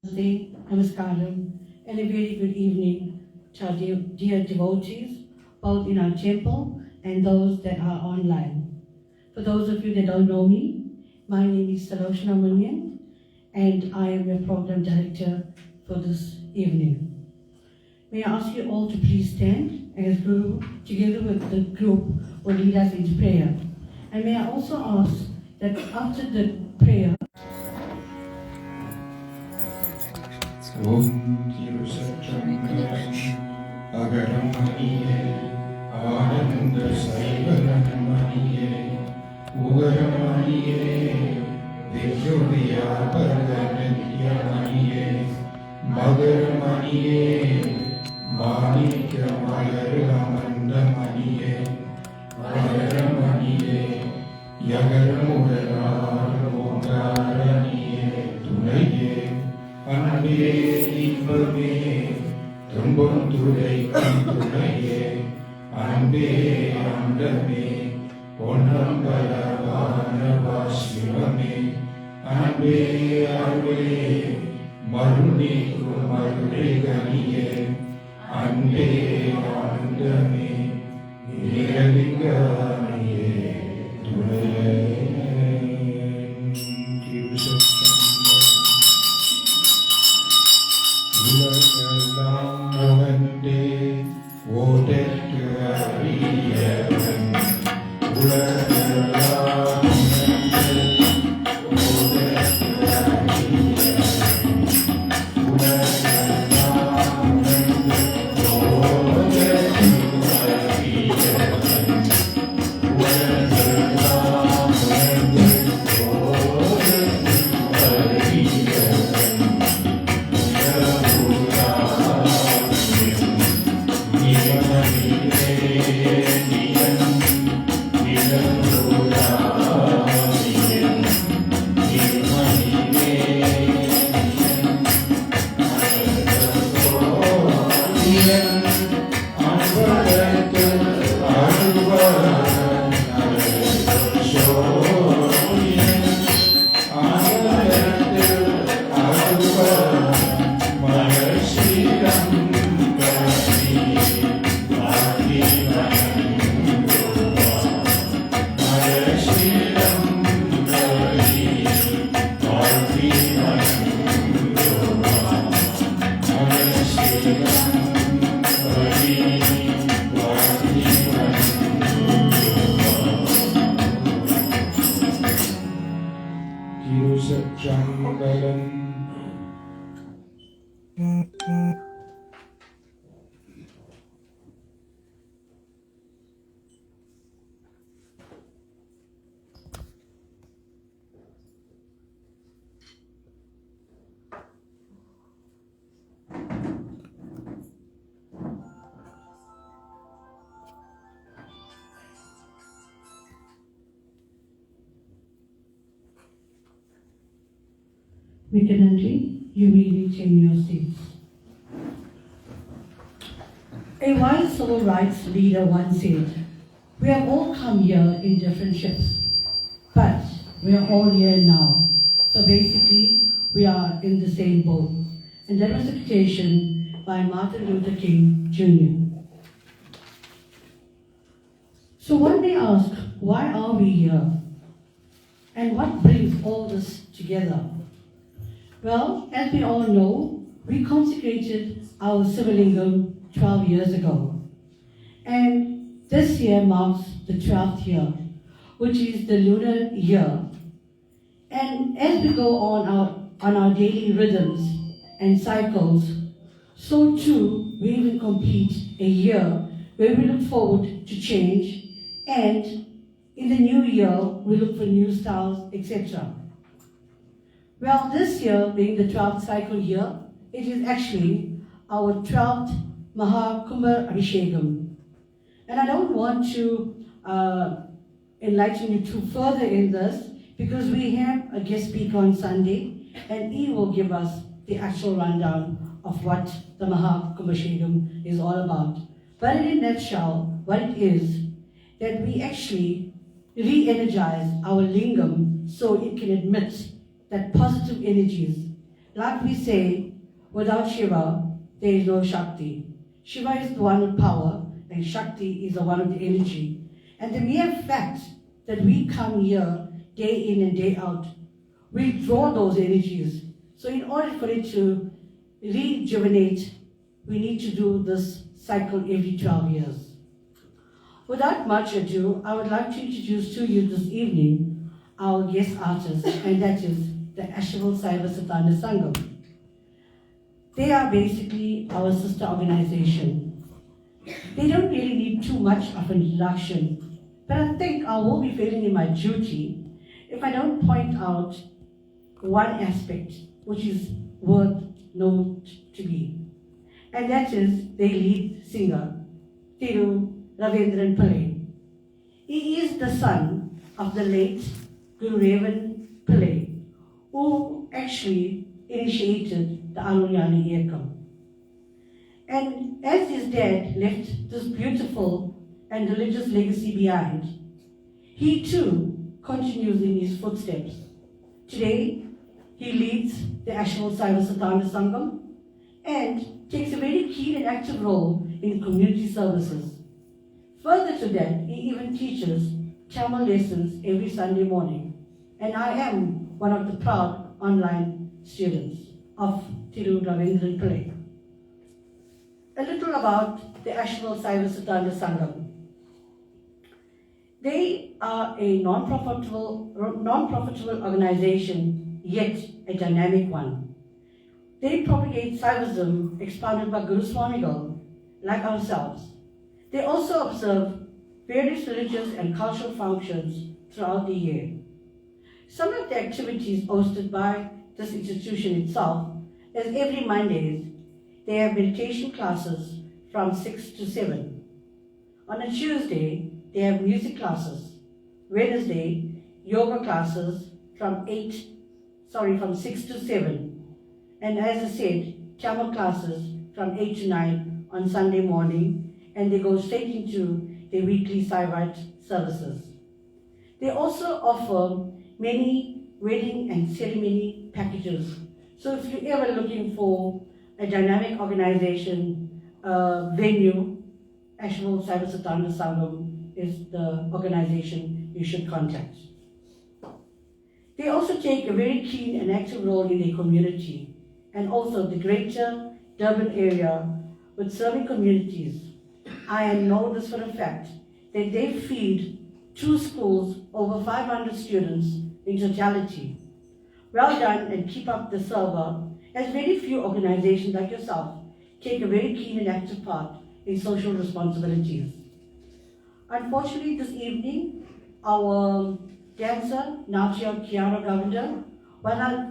Namaste, Namaskaram, and a very good evening to our dear devotees, both in our temple and those that are online. For those of you that don't know me, my name is Saloshna Munyan, and I am your program director for this evening. May I ask you all to please stand as Guru, together with the group, will lead us in prayer. And may I also ask that after the prayer, Om Tirusatramaya Agaram Maniye Ananda Saivaram Maniye Ugaram Maniye Vijuriya Paraganitya Maniye Magaram Maniye Manikya Magaramanda Maniye Magaram Maniye Yagaram Ugaram Ogaraniye Tunaye அன்பே இன்பமே துன்பம் துடைக்கும் துணையே அன்பே அண்டமே பொன்னம்பலவானவா சிவமே அன்பே அருளே மருநீக்கும் அருளே கனியே அன்பே அண்டமே நிரலிங்கமே துணையே Vikanandji, you may retain your seats. A wise civil rights leader once said, "We have all come here in different ships, but we are all here now. So basically, we are in the same boat." And that was a quotation by Martin Luther King Jr. So one may ask, why are we here? And what brings all this together? Well, as we all know, we consecrated our Sivalingam 12 years ago. And this year marks the 12th year, which is the lunar year. And as we go on our daily rhythms and cycles, so too we will complete a year where we look forward to change, and in the new year we look for new styles, etc. Well, this year, being the 12th cycle year, it is actually our 12th Mahakumbha Abhishekam. And I don't want to enlighten you too further in this, because we have a guest speaker on Sunday, and he will give us the actual rundown of what the Mahakumbha Abhishekam is all about. But in a nutshell, what it is, that we actually re-energize our lingam so it can admit that positive energies Like we say, without Shiva, there is no Shakti. Shiva is the one with power, and Shakti is the one with the energy. And the mere fact that we come here day in and day out, we draw those energies. So in order for it to rejuvenate, we need to do this cycle every 12 years. Without much ado, I would like to introduce to you this evening our guest artist, and that is the Asheville Saiva Siddhanta Sangam. They are basically our sister organization. They don't really need too much of an introduction, but I think I will be failing in my duty if I don't point out one aspect which is worth known to be, and that is their lead singer, Thiru Ravindran Pillai. He is the son of the late Guru Revan Pillai, who actually initiated the Anunyani Iyakam. And as his dad left this beautiful and religious legacy behind, he too continues in his footsteps. Today, he leads the Asheville Saiva Siddhanta Sangam and takes a very keen and active role in community services. Further to that, he even teaches Tamil lessons every Sunday morning, and I am one of the proud online students of Thiru Ravindran Pillai. A little about the Asheville Saiva Siddhanta Sangam. They are a non-profitable organization, yet a dynamic one. They propagate Saivism expounded by Guru Swamigal, like ourselves. They also observe various religious and cultural functions throughout the year. Some of the activities hosted by this institution itself is every Mondays, they have meditation classes from 6 to 7. On a Tuesday, they have music classes. Wednesday, yoga classes from 6 to 7. And as I said, Tamil classes from 8 to 9 on Sunday morning, and they go straight into their weekly Saivite services. They also offer many wedding and ceremony packages. So if you're ever looking for a dynamic organization, venue, Asheville Saiva Siddhanta Sangam is the organization you should contact. They also take a very keen and active role in their community and also the greater Durban area with serving communities. I know this for a fact that they feed 2 schools, over 500 students in totality. Well done, and keep up the server, as very few organizations like yourself take a very keen and active part in social responsibilities. Unfortunately, this evening, our dancer, Natya Kiara Govender,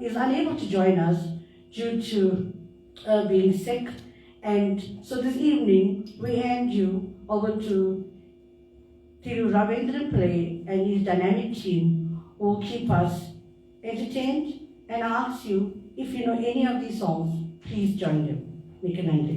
is unable to join us due to being sick. And so this evening, we hand you over to Thiru Ravindran Pillai and his dynamic team who will keep us entertained, and ask you, if you know any of these songs, please join them. Nikanande.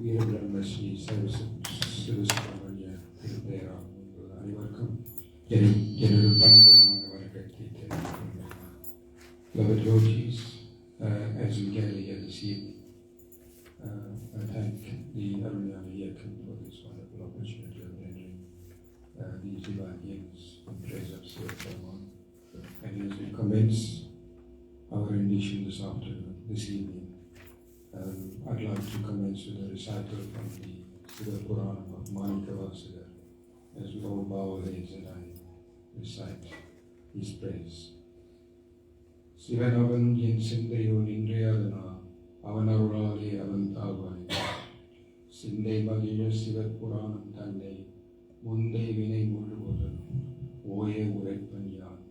வீரபிரம்மஸ்ரீ Sivasubramaniya திருப்பேரா அனைவருக்கும் எனது பணிதலான வணக்கத்தை தெரிவித்துள்ளேன். Beloved devotees, as we gather here this evening, I thank the Arunyani Iyakam for this wonderful opportunity of rendering these divine hymns in praise of Siva Brahman. And as we commence our rendition this evening, I'd like to commence with a recital from the Siva Purana of Manikavasudha, as with all bow heads and I recite his praise. Sivanavan yen sindayo nindriyadana avanarulale avantavai sindai magiya Siva Puranam tannai mundai vinai முழுவதும் ஓய உரைப்பன் யான்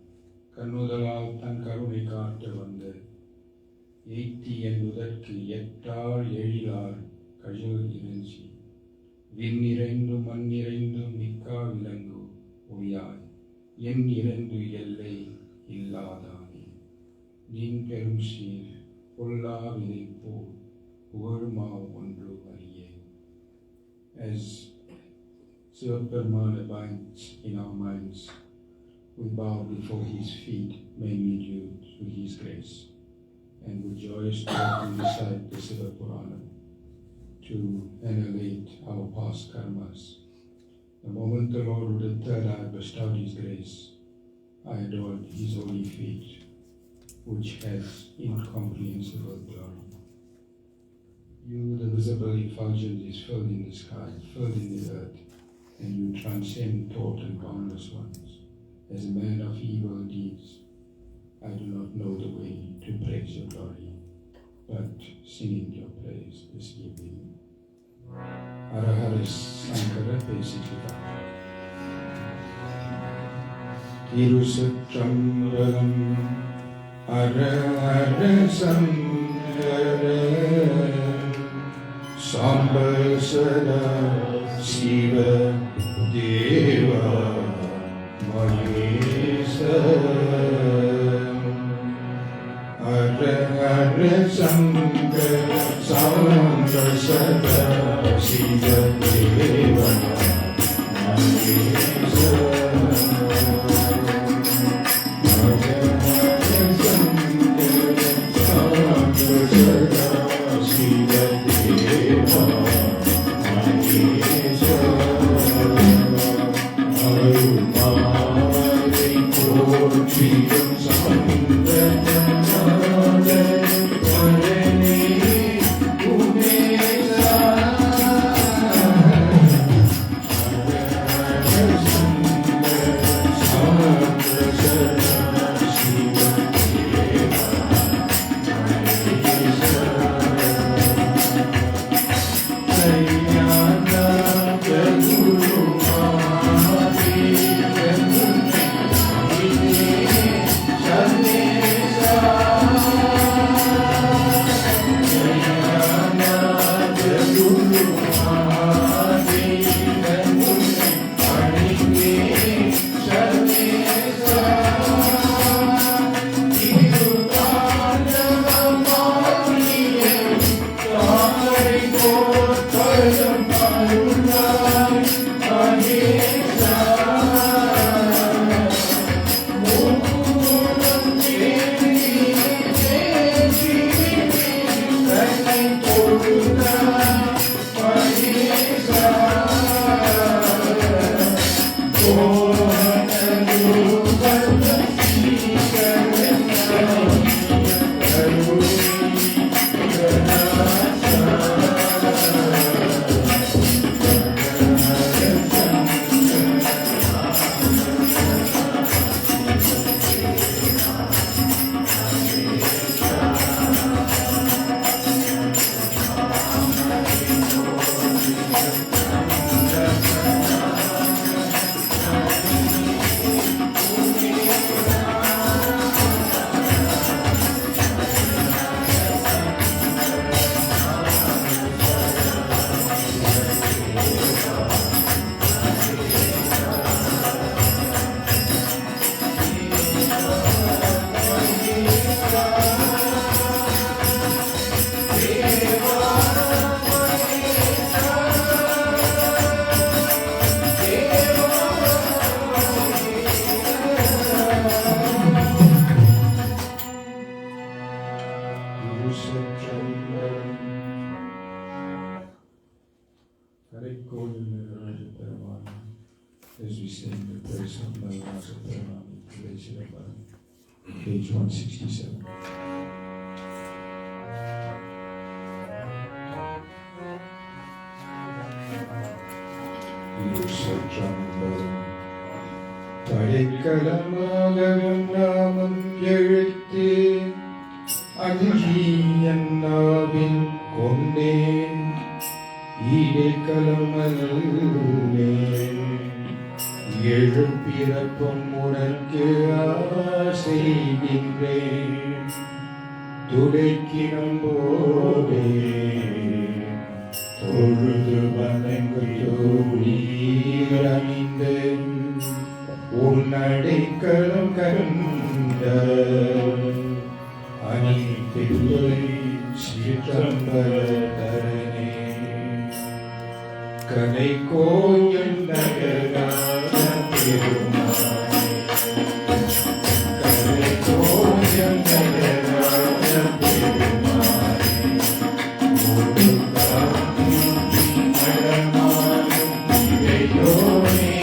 கண்ணுதலால் தன் கருணை காட்ட வந்த எய்தி என்பதற்கு எட்டார் எழிலார் கழு இறைஞ்சி விண்ணிறைந்தும் மண்ணிறைந்தும் மிக்கா விலங்கு ஒளியாய் என் இரண்டு எல்லை இல்லாதானே நீன் பெரும் சீர் பொல்லா விதைப்போ புகழுமா ஒன்று அறியே. As Sivaperumal abides in our minds, we bow before his feet, mainly due to his grace, and with joyous thought we recite the Sivapuranam to annihilate our past karmas. The moment the Lord with the third eye bestowed his grace, I adored his holy feet, which has incomprehensible glory. You, the visible effulgence, is filled in the sky, filled in the earth, and you transcend thought and boundless ones. As a man of evil deeds, I do not know the way to praise your glory, but singing your praise this evening. Arahara Sankara Pesika Tirusatrambaram Arahara Sankara Sambasada Siva Deva Mahesa Arahara Sankara Sambasada Siva Deva Mahesa As we sing the praise of Nalarasa Paramani, page 167. Padikkalamagavam namam எழுத்து அஞ்சி என்னாவில் கொண்டேன் ஈடைக்கலமல்லேன் எழுப்பிறப்பும் உனக்கு ஆசைகின்றேன் துடைக்கினும் போதே தொழுது வணங்கு தோழீரனின் வந்து உன் அடைக்கலம் கண்ட அனைத்தில்லை சிற்றம்பலதரனே கனை கோயில் நகரான பெருமானே கனை கோயில் நகரான பெருமானே ஒரு காந்தி நடமாடும் இறையோனே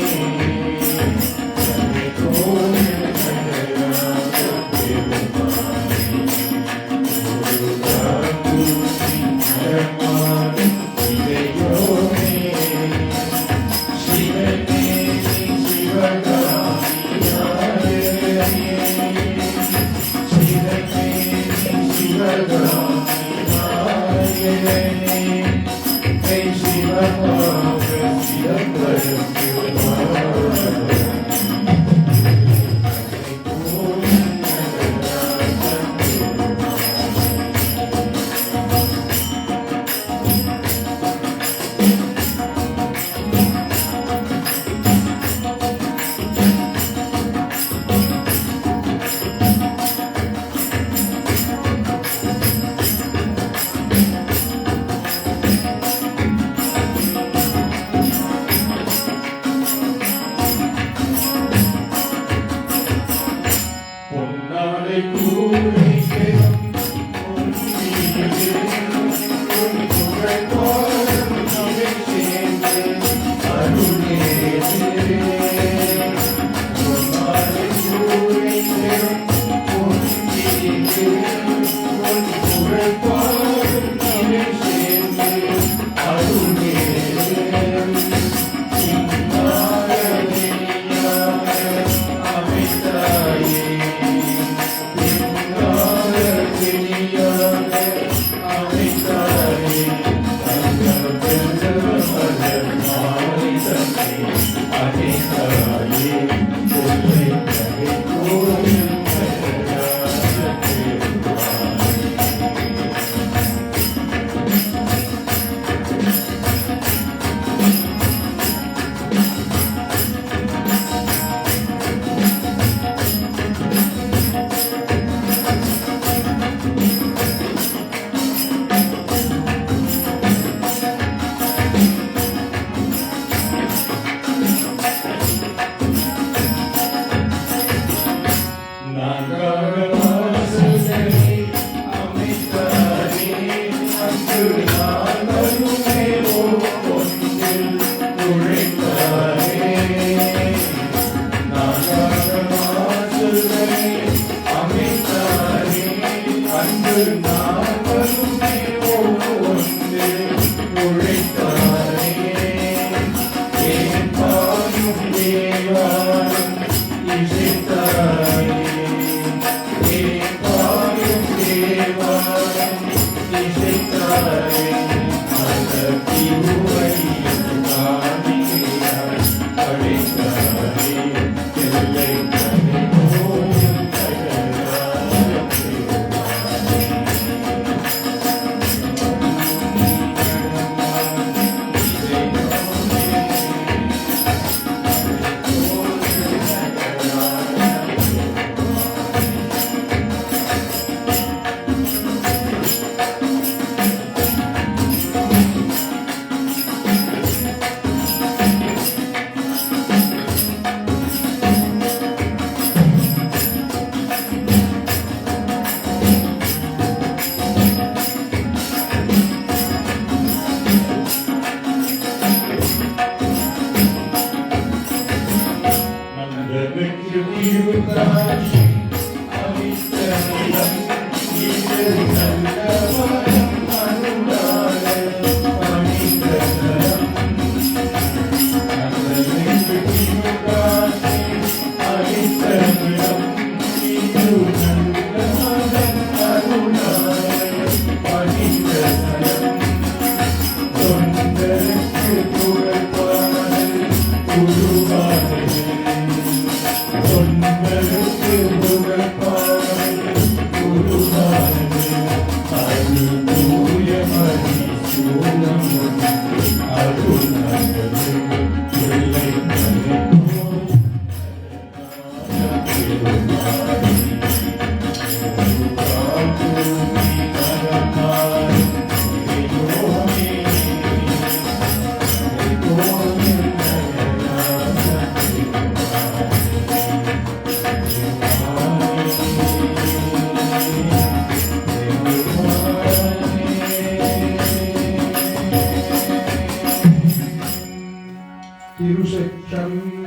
கனை கோயில் நகரான பெருமானே ஒரு காந்தி நடமாடும் இறையோனே Thank you.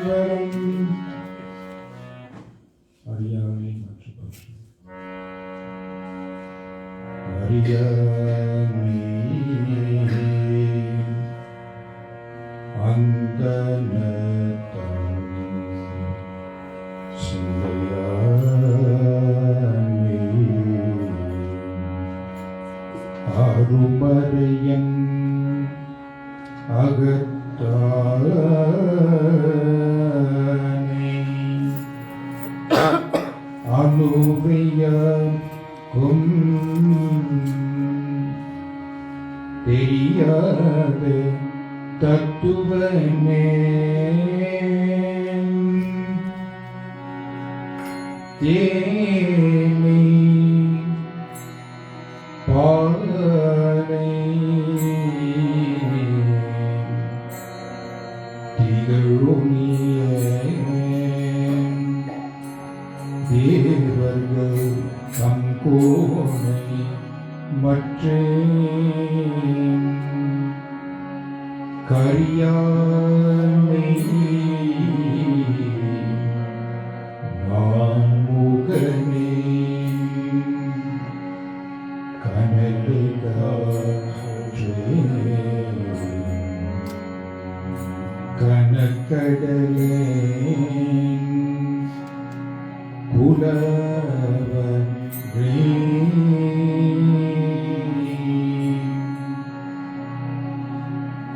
வரும் அறியாமை மாற்றுப்பற்று அறியாமை அந்த அருமறையன் அகத்தானே அனுவையாக்கும் தெரியாத தத்துவனே தேனே பாலை திகழுனிய தேவர்கள் சங்கோனை மற்றே கரியானை நான் முகனே கனக்கடலே குலவரே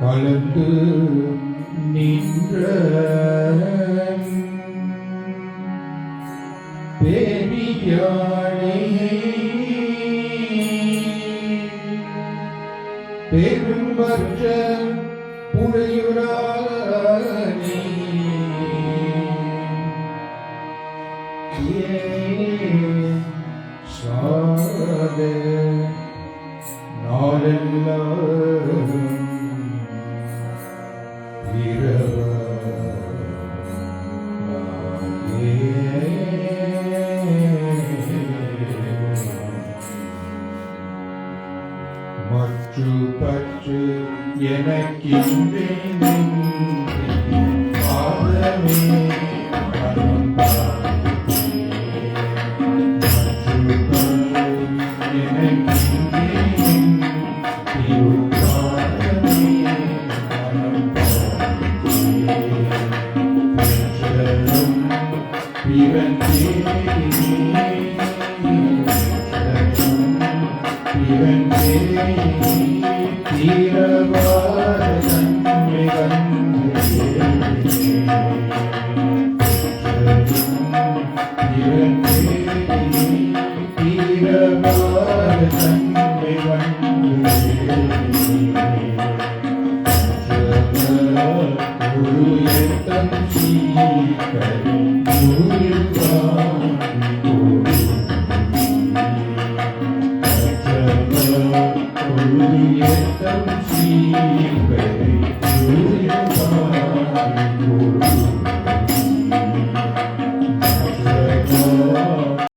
கலந்து நின்ற பெரியானே பெரும்பற்ற புடையுரானே சாத நாளெல்லாம் மற்று பற்று எனக்கின்றேன் பாதமே தீரவார தன்மை